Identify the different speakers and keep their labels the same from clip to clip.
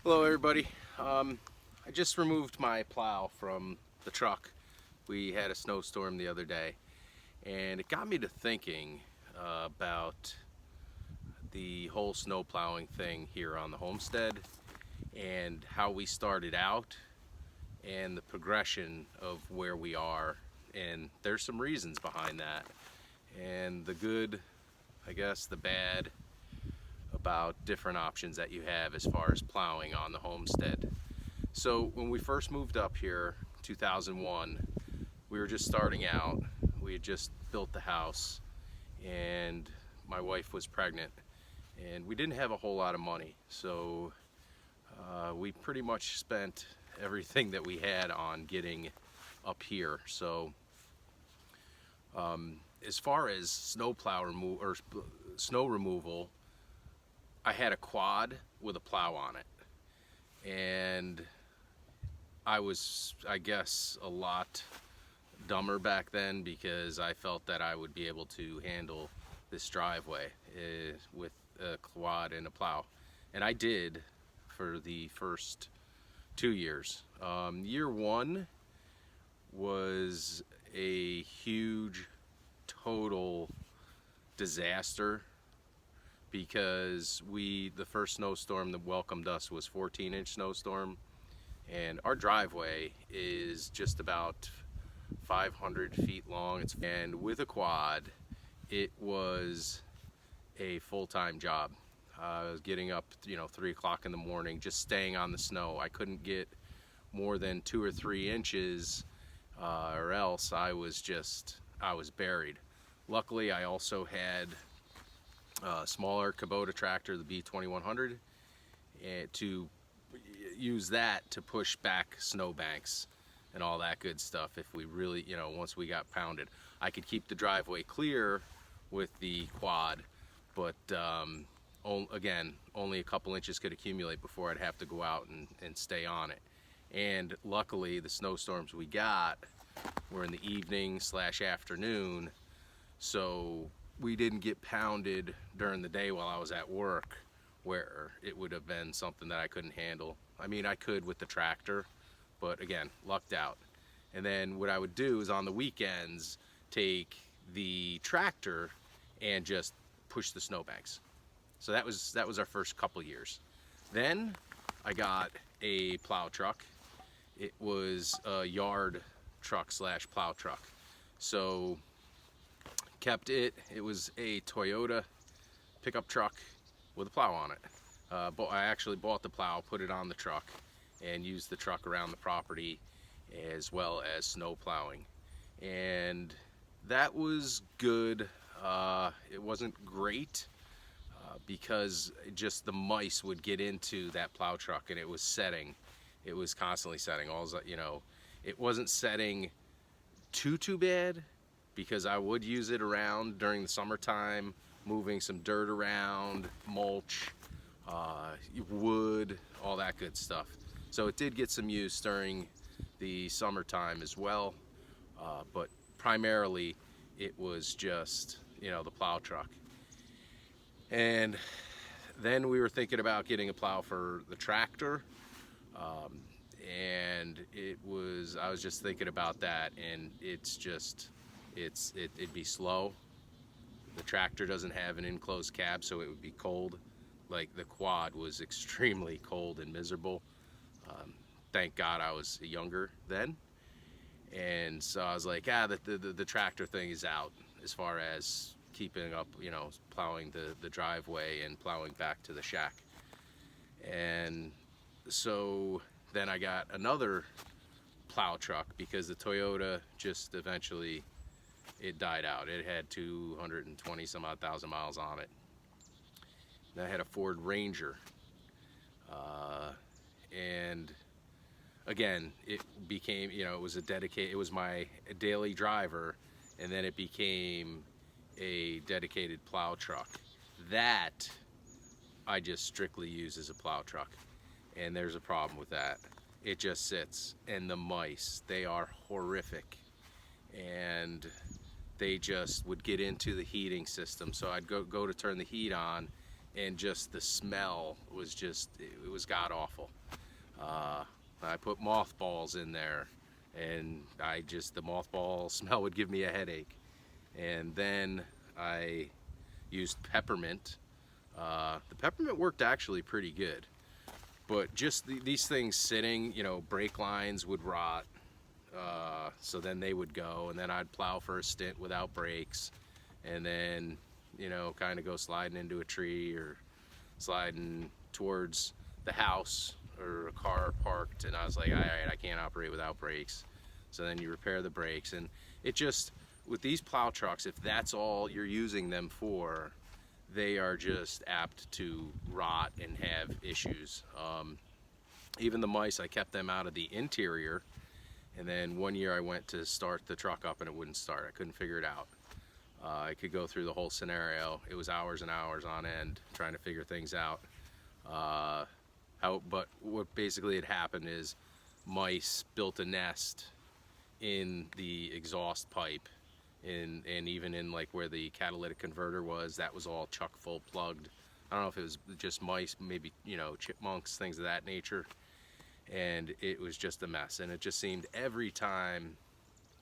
Speaker 1: Hello everybody. I just removed my plow from the truck. We had a snowstorm the other day and it got me to thinking about the whole snow plowing thing here on the homestead and how we started out and the progression of where we are, and there's some reasons behind that, and the good, I guess, the bad, about different options that you have as far as plowing on the homestead. So when we first moved up here, 2001, we were just starting out. We had just built the house and my wife was pregnant and we didn't have a whole lot of money. So we pretty much spent everything that we had on getting up here. So as far as snow removal, I had a quad with a plow on it, and I was, I guess, a lot dumber back then because I felt that I would be able to handle this driveway with a quad and a plow, and I did for the first 2 years. Year one was a huge total disaster because the first snowstorm that welcomed us was 14-inch snowstorm, and our driveway is just about 500 feet long. And with a quad, it was a full-time job. I was getting up, 3 o'clock in the morning, just staying on the snow. I couldn't get more than 2 or 3 inches, or else I was buried. Luckily, I also had a smaller Kubota tractor, the B2100, and to use that to push back snowbanks and all that good stuff. If we really, once we got pounded, I could keep the driveway clear with the quad, but again, only a couple inches could accumulate before I'd have to go out and stay on it. And luckily, the snowstorms we got were in the evening / afternoon, so we didn't get pounded during the day while I was at work, where it would have been something that I couldn't handle. I mean, I could with the tractor, but again, lucked out. And then what I would do is on the weekends, take the tractor and just push the snowbanks. So that was our first couple years. Then I got a plow truck. It was a yard truck / plow truck. So kept it. It was a Toyota pickup truck with a plow on it. But I actually bought the plow, put it on the truck, and used the truck around the property as well as snow plowing. And that was good. It wasn't great because just the mice would get into that plow truck, and it was setting. It was constantly setting. It wasn't setting too bad because I would use it around during the summertime, moving some dirt around, mulch, wood, all that good stuff. So it did get some use during the summertime as well, but primarily it was just, the plow truck. And then we were thinking about getting a plow for the tractor, and I was just thinking about that, and it'd be slow. The tractor doesn't have an enclosed cab, so it would be cold. Like the quad was extremely cold and miserable. Thank God I was younger then. And so I was like, the tractor thing is out as far as keeping up, plowing the driveway and plowing back to the shack. And so then I got another plow truck because the Toyota just eventually, it died out. It had 220 some odd thousand miles on it. And I had a Ford Ranger, and again, it became, it was it was my daily driver, and then it became a dedicated plow truck that I just strictly use as a plow truck. And there's a problem with that. It just sits, and the mice, they are horrific, and they just would get into the heating system. So I'd go to turn the heat on, and just the smell was just, it was god awful. I put mothballs in there, and the mothball smell would give me a headache. And then I used peppermint. The peppermint worked actually pretty good, but just these things sitting, brake lines would rot. So then they would go, and then I'd plow for a stint without brakes, and then, kind of go sliding into a tree or sliding towards the house or a car parked, and I was like, all right, I can't operate without brakes. So then you repair the brakes, and it just, with these plow trucks, if that's all you're using them for, they are just apt to rot and have issues. Even the mice, I kept them out of the interior, and then one year I went to start the truck up and it wouldn't start. I couldn't figure it out. I could go through the whole scenario. It was hours and hours on end trying to figure things out. But what basically had happened is mice built a nest in the exhaust pipe, and even in like where the catalytic converter was, that was all chock full plugged. I don't know if it was just mice, maybe, chipmunks, things of that nature. And it was just a mess. And it just seemed every time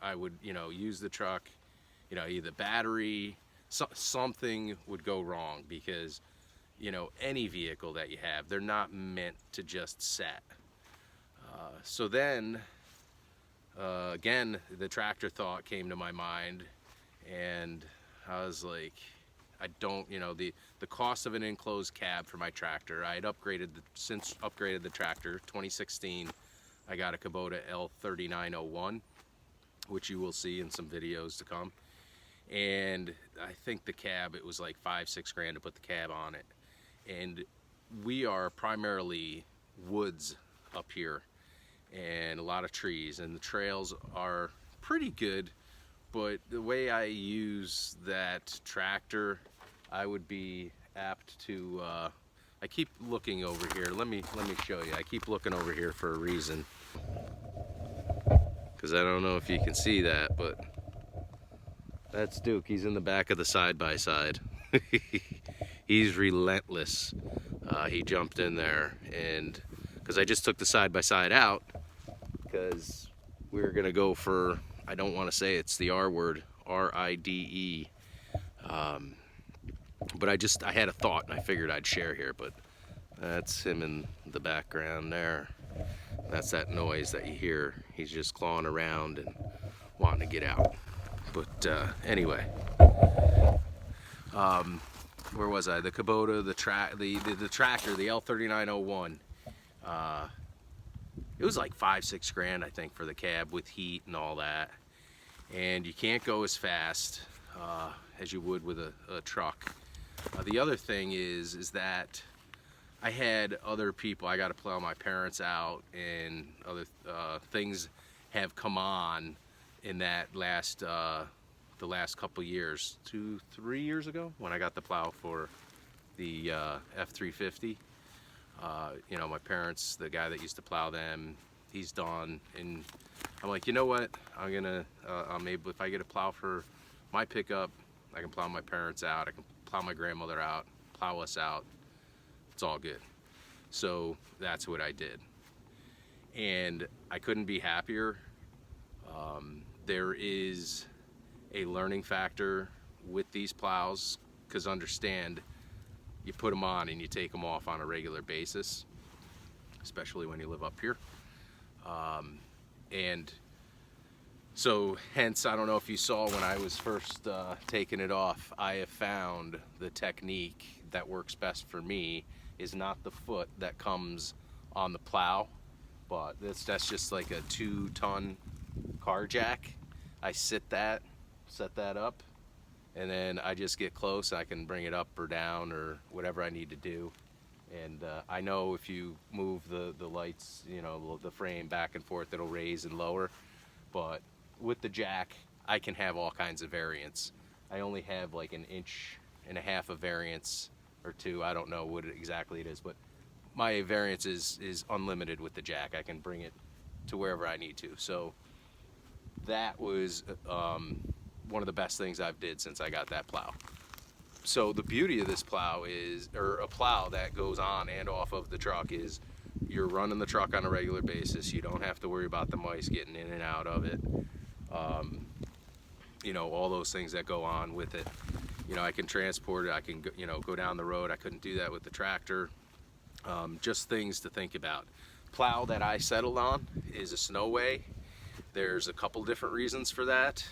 Speaker 1: I would, use the truck, either battery, something would go wrong, because, any vehicle that you have, they're not meant to just set. So then, again, the tractor thought came to my mind, and I was like, I don't, the cost of an enclosed cab for my tractor, I had since upgraded the tractor, 2016, I got a Kubota L3901, which you will see in some videos to come. And I think the cab, it was like $5-6 grand to put the cab on it. And we are primarily woods up here, and a lot of trees, and the trails are pretty good. But the way I use that tractor, I would be apt to, I keep looking over here. Let me show you. I keep looking over here for a reason, because I don't know if you can see that, but that's Duke. He's in the back of the side-by-side. He's relentless. He jumped in there, and because I just took the side-by-side out, because we were gonna go for, I don't want to say it's the R word, R-I-D-E. But I had a thought, and I figured I'd share here. But that's him in the background there. That's that noise that you hear. He's just clawing around and wanting to get out. But anyway, where was I? The Kubota, the tractor, the L3901. It was like $5-6 grand, I think, for the cab with heat and all that. And you can't go as fast as you would with a truck. The other thing is that I had other people, I got to plow my parents out, and other things have come on in that the last couple years, 2-3 years ago, when I got the plow for the F350. My parents, the guy that used to plow them, he's done, and I'm like, you know what? I'm gonna, maybe if I get a plow for my pickup, I can plow my parents out, I can plow my grandmother out, plow us out. It's all good. So that's what I did, and I couldn't be happier. There is a learning factor with these plows, because understand, you put them on and you take them off on a regular basis, especially when you live up here. And so hence, I don't know if you saw when I was first taking it off, I have found the technique that works best for me is not the foot that comes on the plow, but that's just like a 2-ton car jack. I set that up, and then I just get close. I can bring it up or down or whatever I need to do. And I know if you move the lights, the frame back and forth, it'll raise and lower. But with the jack, I can have all kinds of variants. I only have like 1.5 inches of variance or 2. I don't know what exactly it is, but my variance is unlimited with the jack. I can bring it to wherever I need to. So that was one of the best things I've did since I got that plow. So the beauty of this plow is, or a plow that goes on and off of the truck, is you're running the truck on a regular basis. You don't have to worry about the mice getting in and out of it. You know, all those things that go on with it. You know, I can transport it. I can, you know, go down the road. I couldn't do that with the tractor. Just things to think about. Plow that I settled on is a Snowway. There's a couple different reasons for that.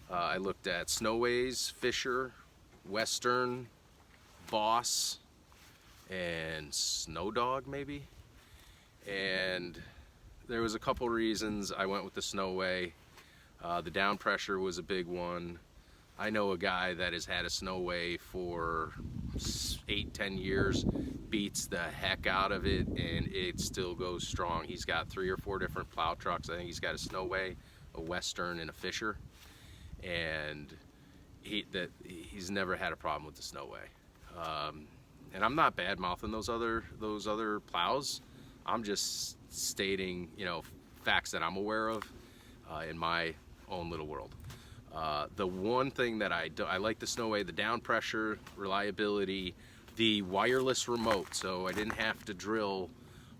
Speaker 1: I looked at Snowways, Fisher, Western, Boss, and Snow Dog maybe. And there was a couple reasons I went with the Snowway. The down pressure was a big one. I know a guy that has had a Snowway for 8-10 years, beats the heck out of it, and it still goes strong. He's got 3 or 4 different plow trucks. I think he's got a Snowway, a Western, and a Fisher, and he's never had a problem with the Snowway. And I'm not bad mouthing those other plows. I'm just stating, you know, facts that I'm aware of in my own little world. The one thing that I like the Snowway, the down pressure, reliability, the wireless remote, so I didn't have to drill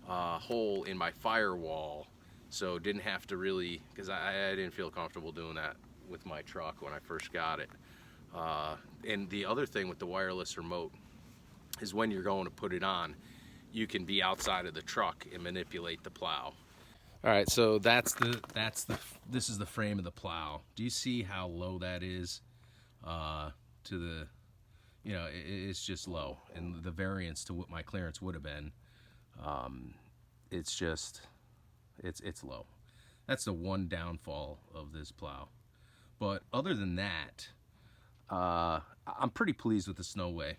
Speaker 1: a hole in my firewall, so didn't have to really, because I didn't feel comfortable doing that with my truck when I first got it. And the other thing with the wireless remote is when you're going to put it on, you can be outside of the truck and manipulate the plow. All right, so this is the frame of the plow. Do you see how low that is to the, you know, it's just low, and the variance to what my clearance would have been, it's low. That's the one downfall of this plow. But other than that, I'm pretty pleased with the Snowway.